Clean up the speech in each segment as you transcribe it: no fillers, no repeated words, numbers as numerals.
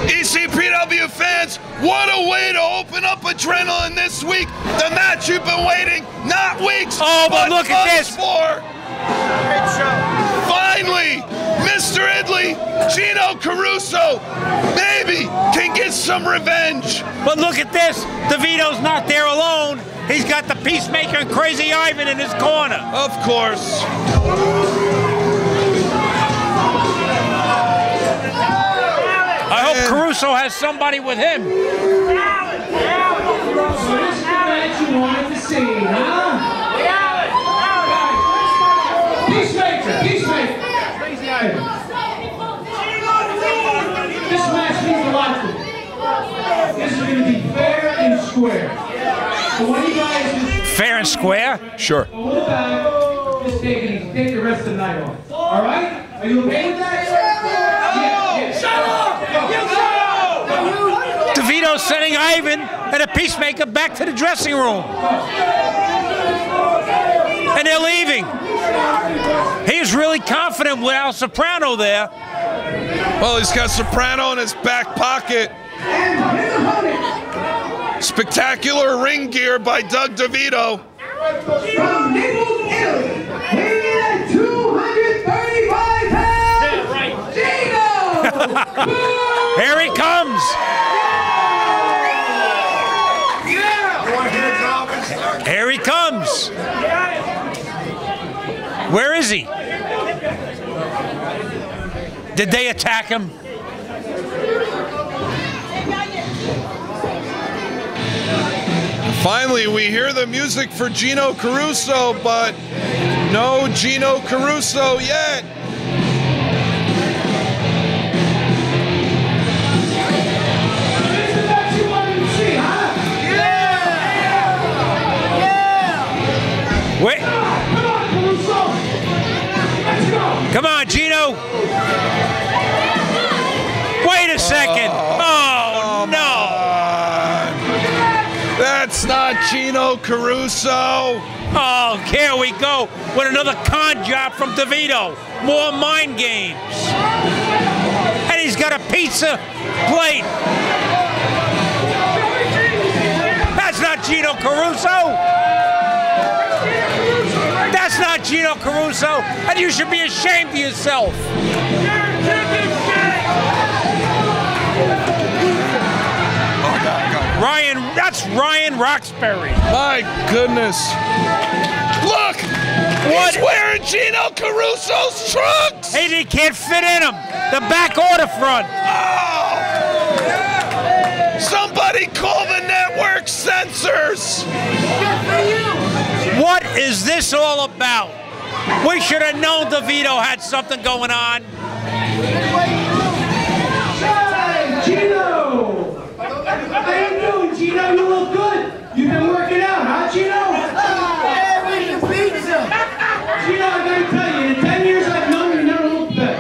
ECPW fans, what a way to open up adrenaline this week. The match you've been waiting, not weeks, but look at this. For. Finally, Mr. Italy, Gino Caruso, maybe can get some revenge. But look at this. Devito's not there alone. He's got the Peacemaker and Crazy Ivan in his corner. Of course. I hope Caruso has somebody with him. So this is the match you wanted to see, huh? Peacemaker. Crazy Ivan. This match means a lot to me. This is going to be fair and square. So when you guys fair and square? Sure. Go back, just take it easy. Take the rest of the night off. All right? Are you okay with that? Yeah. Shut up! Devito's sending Ivan and a Peacemaker back to the dressing room. And they're leaving. He is really confident with Al Soprano there. Well, he's got Soprano in his back pocket. Spectacular ring gear by Doug Devito. From Naples, Italy, weighing at 235 pounds, Gino! Here he comes. Here he comes. Where is he? Did they attack him? Finally, we hear the music for Gino Caruso, but no Gino Caruso yet. Wait. Come on, Gino. Wait a second. Oh, no. That's not Gino Caruso. Oh, here we go with another con job from Devito. More mind games. And he's got a pizza plate. That's not Gino Caruso. That's not Gino Caruso, and you should be ashamed of yourself. Ryan, that's Ryan Roxbury. My goodness. Look! What? He's wearing Gino Caruso's trunks! Hey, he can't fit in them. The back or the front. Oh! Somebody call the network censors! What is this all about? We should have known Devito had something going on. Hey, Gino! How you doing, Gino? You look good. You've been working out, huh, Gino? Yeah, we can pizza! Gino, I gotta tell you, in 10 years I've known you, never looked better.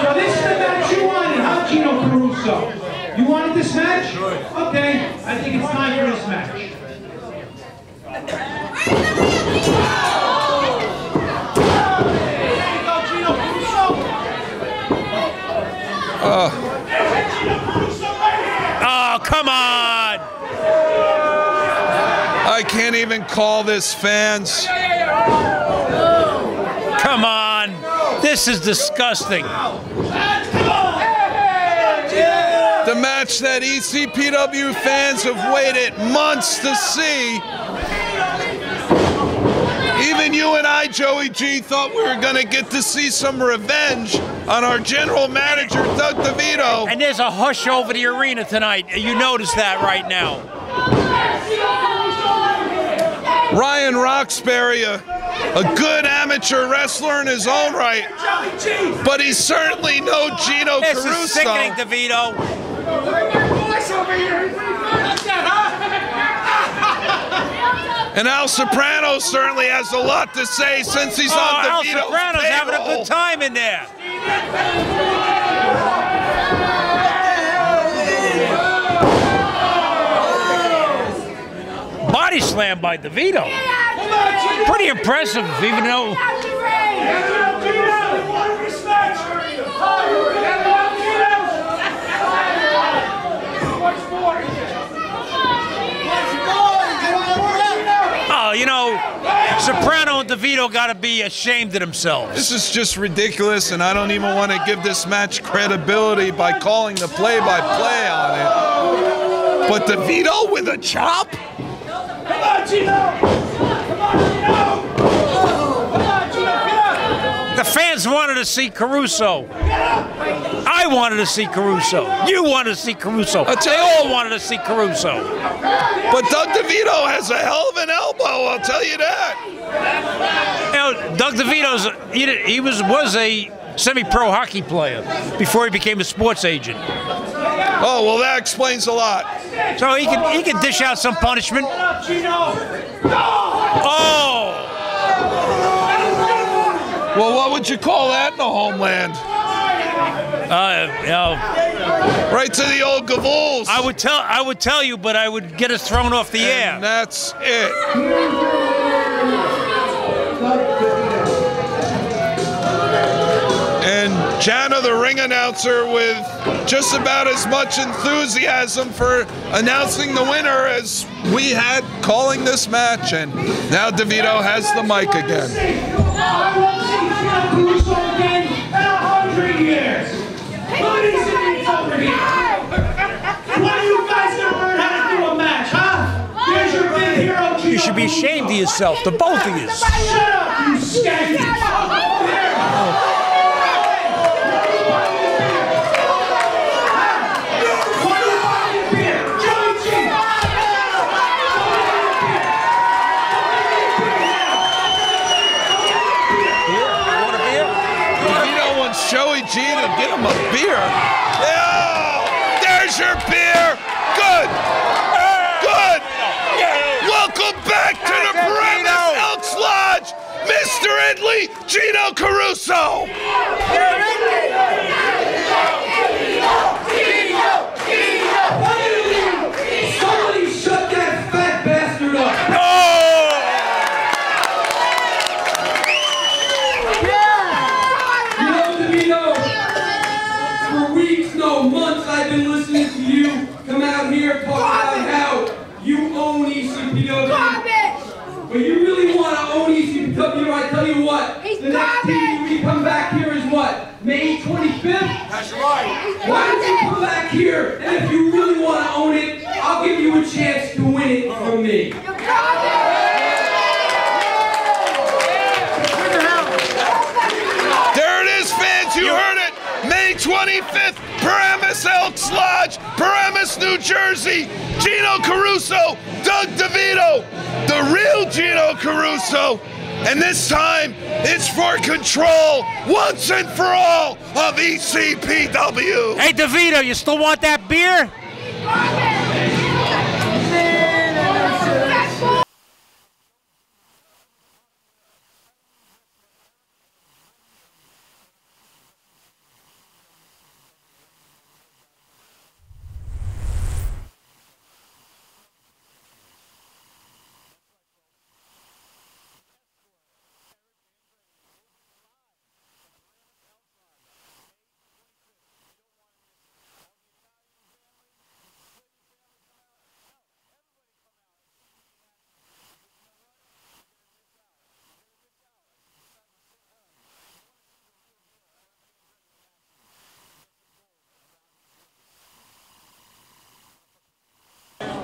So this is the match you wanted, huh, Gino Caruso? You wanted this match? Okay, I think it's time for this match. Oh, come on! I can't even call this, fans. Come on! This is disgusting. The match that ECPW fans have waited months to see. Even you and I, Joey G, thought we were going to get to see some revenge on our general manager, Doug Devito. And there's a hush over the arena tonight. You notice that right now. Ryan Roxbury, a good amateur wrestler in his own right, but he's certainly no Gino Caruso. This is sickening, Devito. And Al Soprano certainly has a lot to say since he's on Al Devito's Soprano's having a payroll. good time in there. Body slam by Devito. Pretty impressive, even though... Soprano and Devito got to be ashamed of themselves. This is just ridiculous, and I don't even want to give this match credibility by calling the play-by-play on it. But Devito with a chop? Come on, Gino! Come on, Gino! Come on, Gino, get up! The fans wanted to see Caruso. I wanted to see Caruso. You wanted to see Caruso. They all wanted to see Caruso. But Doug Devito has a hell of an elbow, I'll tell you that. You know, Doug DeVito's he was a semi-pro hockey player before he became a sports agent. Oh, well, that explains a lot. So he can dish out some punishment. Oh! Well, what would you call that in the homeland? You know, right to the old gavools. I would tell you, but I would get us thrown off the air. And that's it. And Jana, the ring announcer, with just about as much enthusiasm for announcing the winner as we had calling this match. And now Devito has the mic again. I won't see Gino Caruso again in 100 years. Look at these idiots over here. When are you guys gonna learn how to do a match, huh? Here's your big hero, Gino. You should be ashamed of yourself, the both of you. Shut up, you skaggy. Joey G to get him a beer. Oh, there's your beer. Good. Good. Welcome back to the Paramus Elks Lodge, Mr. Ridley, Gino Caruso. Somebody shut that fat bastard up. Months I've been listening to you come out here and talk about how you own ECPW. But you really want to own ECPW, I tell you what, the next TV we come back here is what? May 25th? That's right. Why don't you come back here, and if you really want to own it, I'll give you a chance to win it from me. There it is, fans, you heard it. May 25th, Paramus Elks Lodge, Paramus, New Jersey. Gino Caruso, Doug Devito, the real Gino Caruso. And this time, it's for control, once and for all, of ECPW. Hey, Devito, you still want that beer?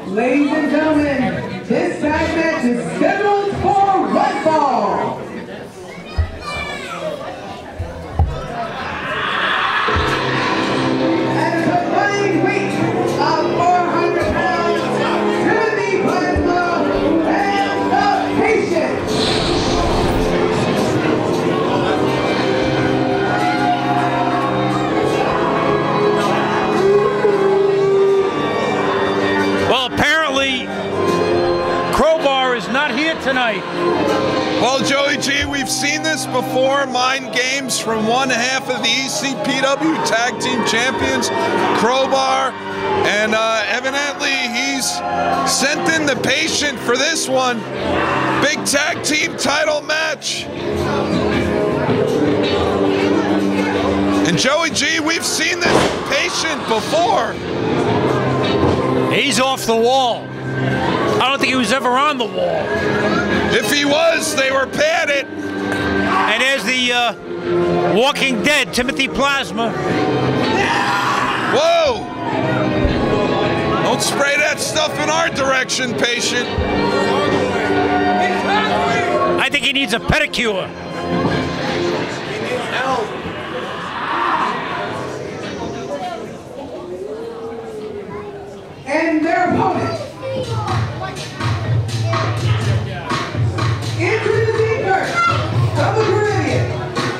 Ladies and gentlemen, this tag match is scheduled for one fall. At a combined weight of 400 pounds, Timothy Plazma and The Patient. Well, apparently, Crowbar is not here tonight. Well, Joey G, we've seen this before, mind games from one half of the ECPW Tag Team Champions, Crowbar, and evidently he's sent in the Patient for this one. Big Tag Team title match. And Joey G, we've seen this Patient before. He's off the wall. I don't think he was ever on the wall. If he was, they were padded. And there's the Walking Dead, Timothy Plazma. Whoa! Don't spray that stuff in our direction, patient. I think he needs a pedicure. And their opponent, introducing first, from the Caribbean,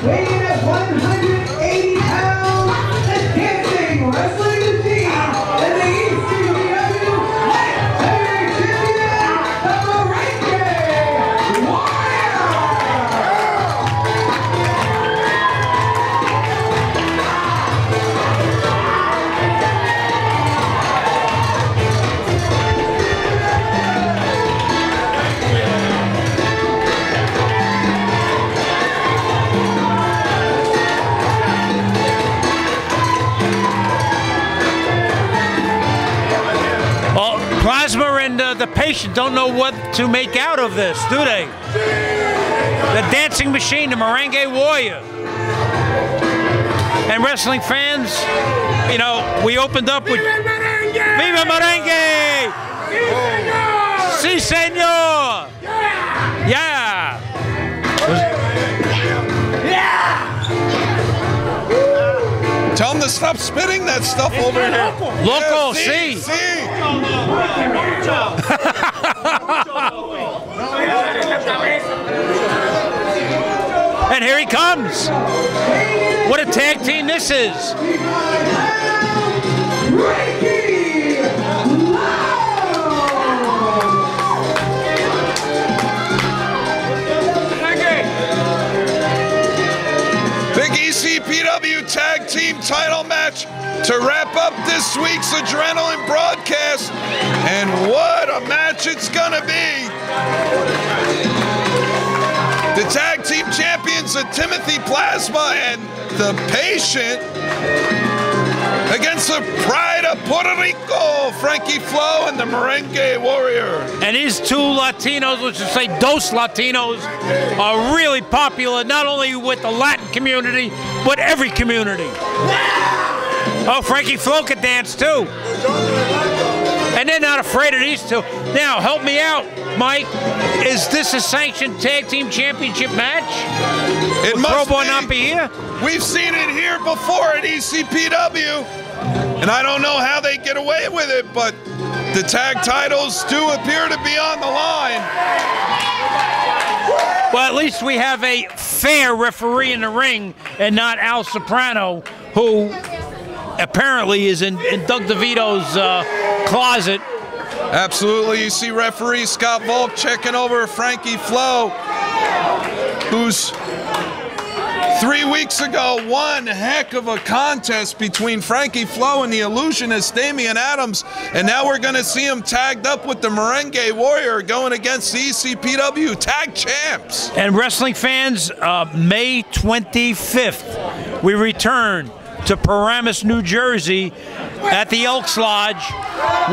weighing in at 180 pounds, the dancing wrestling machine, and the ECPW Light Heavyweight Champion, the Merengue Warrior! Plazma and the Patient don't know what to make out of this, do they? The dancing machine, the Merengue Warrior. And wrestling fans, you know, we opened up with Viva Merengue! Si, senor! Yeah! Tell him to stop spitting that stuff over here. Loco, Yeah, si! And here he comes. What a tag team this is. Big ECPW Tag Team title match to wrap up this week's Adrenaline broadcast. And what a match it's gonna be. The Tag Team Champions of Timothy Plazma and The Patient against the Pride of Puerto Rico, Frankie Flo and the Merengue Warrior. And these two Latinos, which is say dos Latinos, are really popular, not only with the Latin community, but every community. Oh, Frankie Flo can dance too. And they're not afraid of these two. Now, help me out, Mike. Is this a sanctioned tag team championship match? It Would must Pro Boy be. not be here? We've seen it here before at ECPW, and I don't know how they get away with it, but the tag titles do appear to be on the line. Well, at least we have a fair referee in the ring and not Al Soprano, who apparently is in Doug DeVito's closet. Absolutely. You see referee Scott Volk checking over Frankie Flo, who's 3 weeks ago, one heck of a contest between Frankie Flo and the illusionist Damian Adams, and now we're going to see him tagged up with the Merengue Warrior going against the ECPW Tag Champs. And wrestling fans, May 25th, we return to Paramus, New Jersey at the Elks Lodge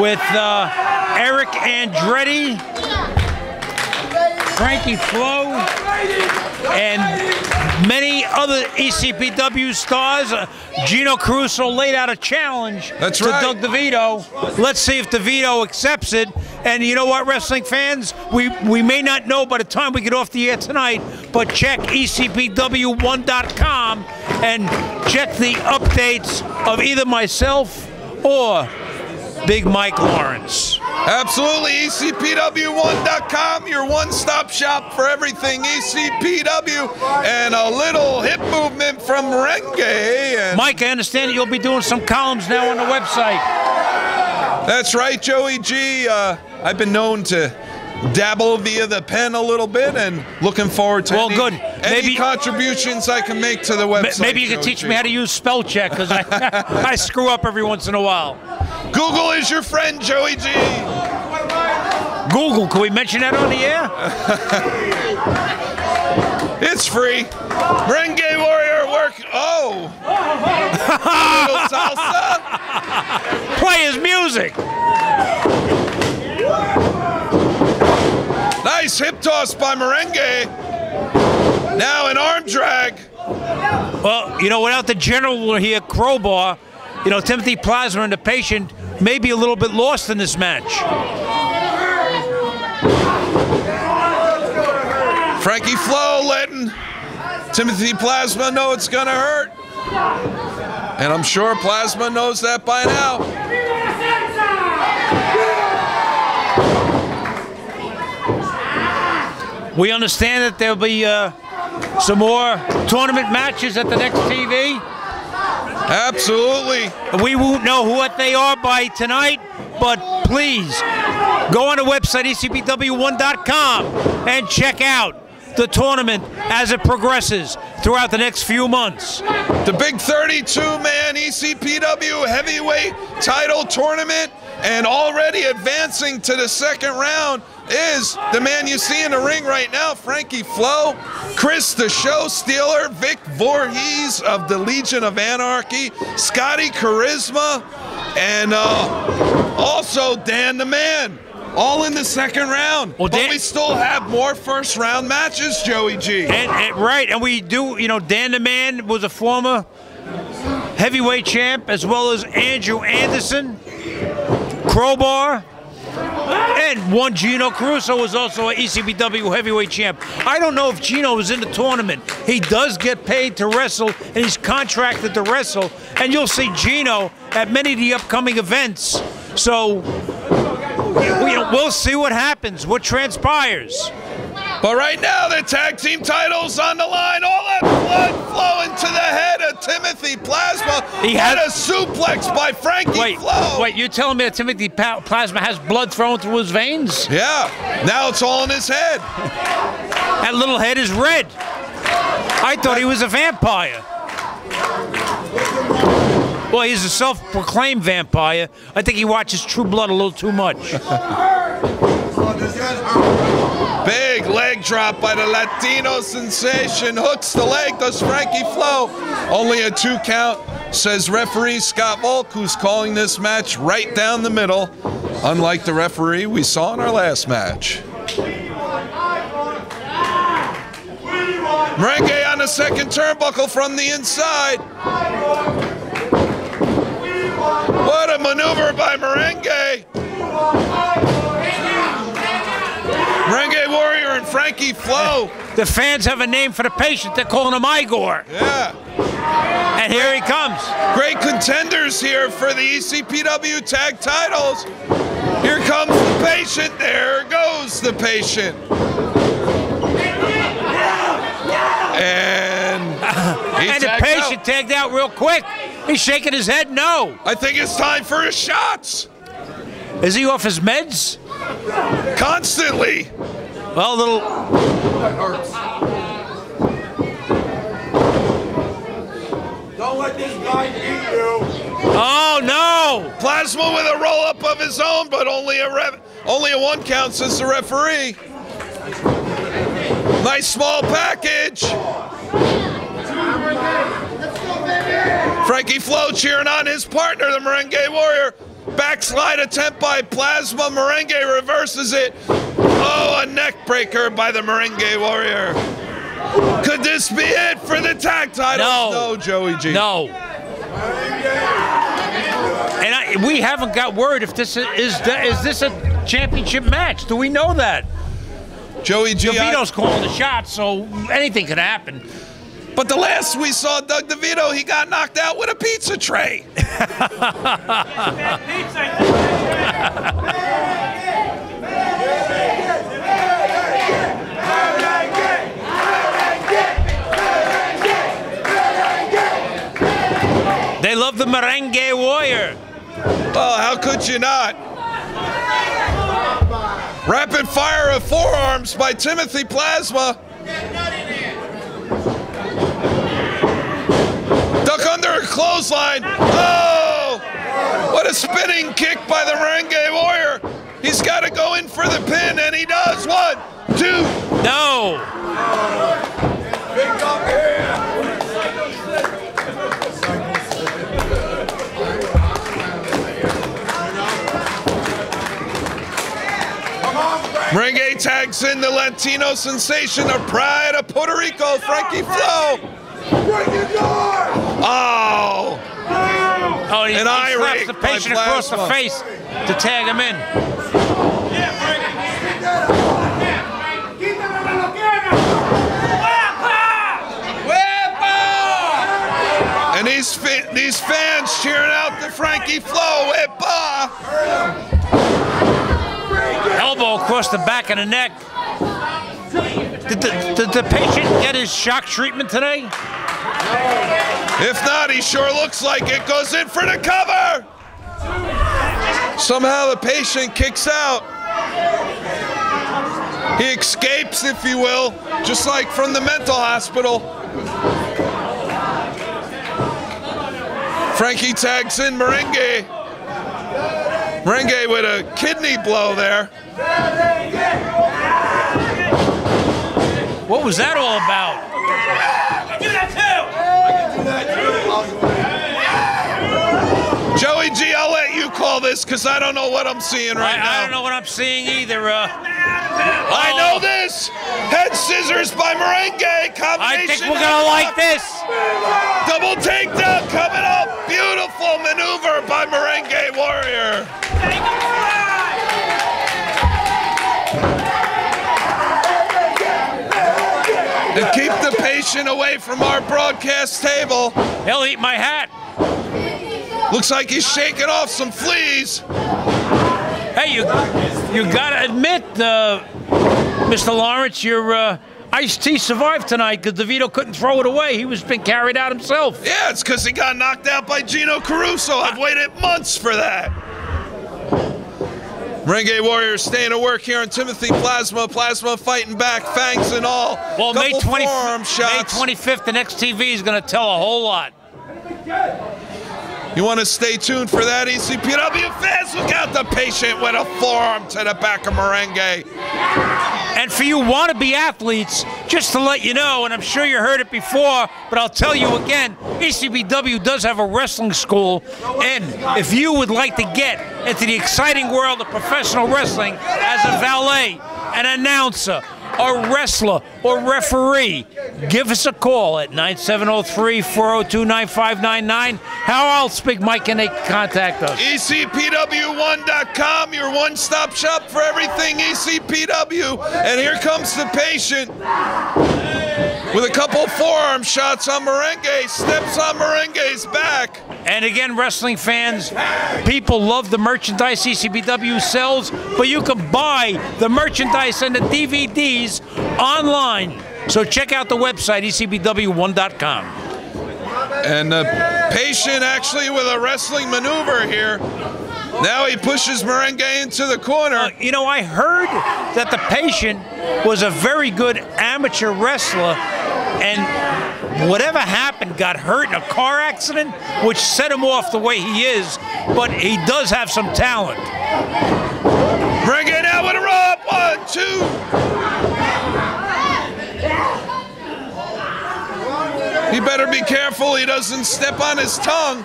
with Eric Andretti, Frankie Flo, and many other ECPW stars. Gino Caruso laid out a challenge to Doug DeVito. Let's see if DeVito accepts it. And you know what, wrestling fans? We may not know by the time we get off the air tonight, but check ECPW1.com and check the updates of either myself or Big Mike Lawrence. Absolutely, ECPW1.com, your one-stop shop for everything ECPW, and a little hip movement from Merengue. And Mike, I understand that you'll be doing some columns now on the website. That's right, Joey G. I've been known to dabble via the pen a little bit, and looking forward to any contributions I can make to the website. Maybe you can teach me how to use spell check, because I screw up every once in a while. Google is your friend, Joey G. Google, can we mention that on the air? It's free. Merengue Warrior work. Oh. A little salsa. Play his music. hip toss by Merengue. Now an arm drag. Well, you know, without the general here, Crowbar, you know, Timothy Plazma and the Patient may be a little bit lost in this match. Frankie Flo letting Timothy Plazma know it's gonna hurt. And I'm sure Plazma knows that by now. We understand that there'll be some more tournament matches at the next TV. Absolutely. We won't know what they are by tonight, but please go on the website ECPW1.com and check out the tournament as it progresses throughout the next few months. The big 32-man ECPW heavyweight title tournament, and already advancing to the second round is the man you see in the ring right now, Frankie Flo, Chris the Show Stealer, Vic Voorhees of the Legion of Anarchy, Scotty Charisma, and also Dan the Man. All in the second round. Well, but we still have more first round matches, Joey G. Right, and we do, you know, Dan the Man was a former heavyweight champ, as well as Andrew Anderson, Crowbar, and one Gino Caruso was also an ECPW heavyweight champ. I don't know if Gino was in the tournament. He does get paid to wrestle, and he's contracted to wrestle, and you'll see Gino at many of the upcoming events. So we'll see what happens, what transpires. But right now, the tag team title's on the line. All that blood flowing to the head of Timothy Plazma. He had a suplex by Frankie Flo. Wait, you're telling me that Timothy Plazma has blood thrown through his veins? Yeah, now it's all in his head. That little head is red. I thought he was a vampire. Well, he's a self-proclaimed vampire. I think he watches True Blood a little too much. Big leg drop by the Latino sensation. Hooks the leg, does Frankie Flo. Only a 2 count, says referee Scott Volk, who's calling this match right down the middle, unlike the referee we saw in our last match. Merengue on the second turnbuckle from the inside. What a maneuver by Merengue. Merengue Warrior and Frankie Flo. The fans have a name for the Patient. They're calling him Igor. Yeah. And here he comes. Great contenders here for the ECPW tag titles. Here comes the Patient. There goes the Patient. And the Patient tagged out real quick. He's shaking his head no. I think it's time for his shots. Is he off his meds? Constantly. Well, a little. Don't let this guy beat you. Oh no! Plazma with a roll up of his own, but only a 1 count, says the referee. Nice small package. Frankie Flo cheering on his partner, the Merengue Warrior. Backslide attempt by Plazma. Merengue reverses it. Oh, a neck breaker by the Merengue Warrior. Could this be it for the tag titles? No, Joey G. No. And we haven't got word if this is this a championship match. Do we know that? Joey G. Devito's calling the shots, so anything could happen. But the last we saw Doug Devito, he got knocked out with a pizza tray. They love the Merengue Warrior. Oh, how could you not? Rapid fire of forearms by Timothy Plazma. Duck under a clothesline. Oh! What a spinning kick by the Merengue Warrior. He's got to go in for the pin, and he does. 1, 2. No. Big up here. Come on, Frank. Merengue tags in the Latino sensation of pride of Puerto Rico, Frankie Flo. Oh! Oh, he slaps the patient across the face to tag him in. And these fans cheering out the Frankie Flo. Elbow across the back of the neck. Did the patient get his shock treatment today? If not, he sure looks like it. Goes in for the cover. Somehow the patient kicks out. He escapes, if you will, just like from the mental hospital. Frankie tags in Merengue. Merengue with a kidney blow there. What was that all about? Joey G, I'll let you call this because I don't know what I'm seeing right now. I don't know what I'm seeing either. I know this. Head scissors by Merengue. I think we're going to like this. Double takedown coming up. Beautiful maneuver by Merengue Warrior. To keep the patient away from our broadcast table. He'll eat my hat. Looks like he's shaking off some fleas. Hey, you gotta admit, Mr. Lawrence, your iced tea survived tonight because Devito couldn't throw it away. He was been carried out himself. Yeah, it's because he got knocked out by Gino Caruso. I've waited months for that. Merengue Warrior staying at work here on Timothy Plazma. Plazma fighting back, fangs and all. Well, May 25th, the next TV is going to tell a whole lot. You want to stay tuned for that, ECPW fans? Look out, the patient with a forearm to the back of Merengue. And for you wannabe athletes, just to let you know, and I'm sure you heard it before, but I'll tell you again, ECPW does have a wrestling school, and if you would like to get into the exciting world of professional wrestling as a valet, an announcer, a wrestler, or referee, give us a call at 9703-402-9599. How else, Big Mike, can they contact us? ECPW1.com, your one-stop shop for everything ECPW. And here comes the patient with a couple forearm shots on Merengue, steps on Merengue's back. And again, wrestling fans, people love the merchandise ECPW sells, but you can buy the merchandise and the DVDs online. So check out the website, ECPW1.com. And the patient actually with a wrestling maneuver here. Now he pushes Merengue into the corner. You know, I heard that the patient was a very good amateur wrestler, and whatever happened, got hurt in a car accident, which set him off the way he is, but he does have some talent. Merengue now with a roll up, 1, 2. He better be careful he doesn't step on his tongue.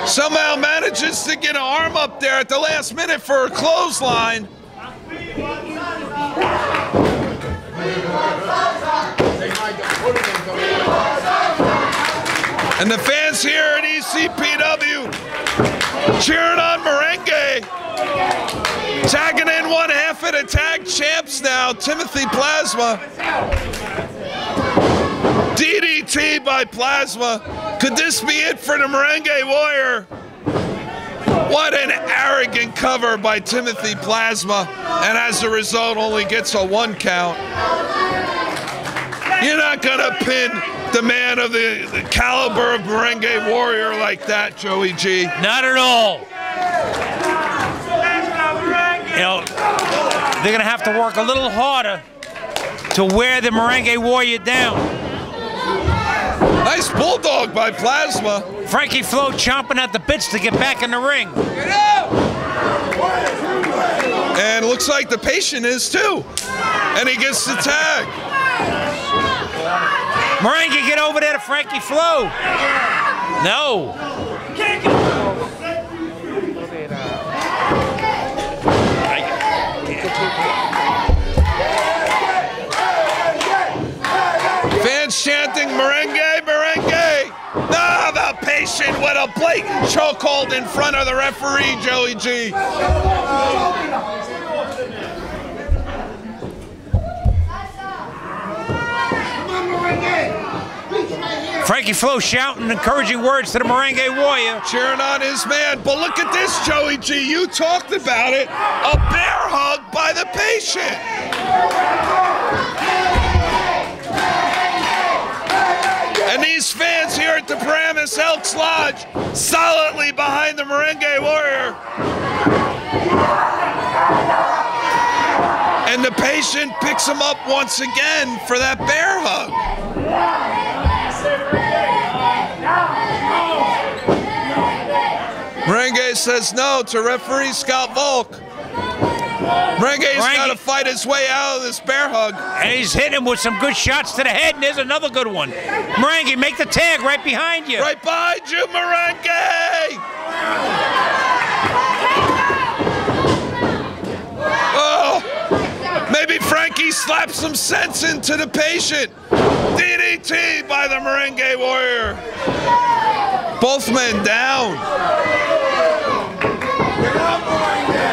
Somehow manages to get an arm up there at the last minute for a clothesline. And the fans here at ECPW cheering on Merengue. Tagging in one half of the tag champs now, Timothy Plazma. DDT by Plazma. Could this be it for the Merengue Warrior? What an arrogant cover by Timothy Plazma, and as a result only gets a 1 count. You're not gonna pin the man of the caliber of Merengue Warrior like that, Joey G. Not at all. You know, they're gonna have to work a little harder to wear the Merengue Warrior down. Nice bulldog by Plazma. Frankie Flo chomping at the bits to get back in the ring. And it looks like the patient is too. And he gets the tag. Merengue, get over there to Frankie Flo. No. a blatant chokehold in front of the referee, Joey G. Frankie Flo shouting encouraging words to the Merengue Warrior. Cheering on his man. But look at this, Joey G. You talked about it. A bear hug by the Patient. And these fans here at the Paramus Elks Lodge solidly behind the Merengue Warrior. And the Patient picks him up once again for that bear hug. Merengue says no to referee Scott Volk. Merengue's got to fight his way out of this bear hug. And he's hitting him with some good shots to the head, and there's another good one. Merengue, make the tag right behind you. Right behind you, Merengue! Oh, maybe Frankie slapped some sense into the Patient. DDT by the Merengue Warrior. Both men down.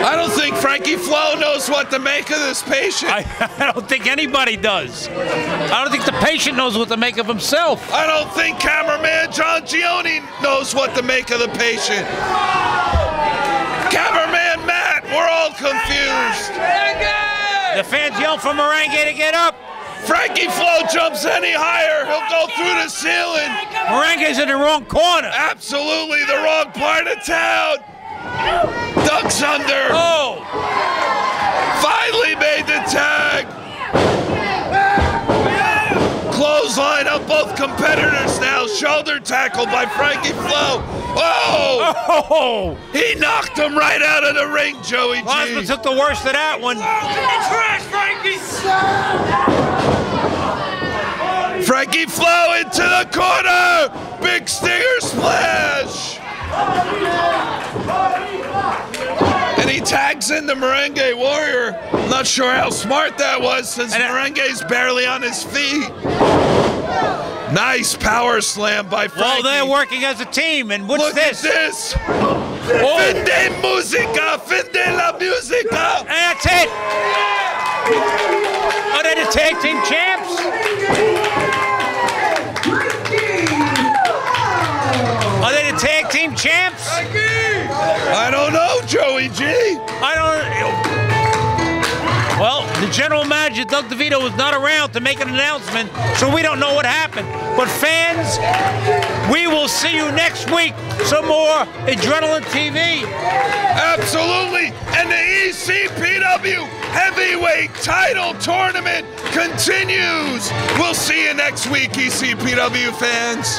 I don't think Frankie Flo knows what to make of this Patient. I don't think anybody does. I don't think the Patient knows what to make of himself. I don't think cameraman John Gioni knows what to make of the Patient. Cameraman Matt, we're all confused. The fans yell for Merengue to get up. Frankie Flo jumps any higher, he'll go through the ceiling. Merengue's in the wrong corner. Absolutely the wrong part of town. Ducks under. Oh! Finally made the tag. Clothesline up both competitors now. Shoulder tackle by Frankie Flo. Oh! Oh! He knocked him right out of the ring, Joey G. Plazma took the worst of that one. Frankie Flo into the corner. Big stinger splash. And he tags in the Merengue Warrior. Not sure how smart that was since Merengue's barely on his feet. Nice power slam by Frankie. Well, they're working as a team, and what's this? Look at this. Fin de musica, fin de la musica. And that's it. Are they the tag team champs? Are they the tag team champs? I don't know, Joey G. I don't. Well, the general manager, Doug Devito, was not around to make an announcement, so we don't know what happened. But fans, we will see you next week. Some more Adrenaline TV. Absolutely. And the ECPW Heavyweight Title Tournament continues. We'll see you next week, ECPW fans.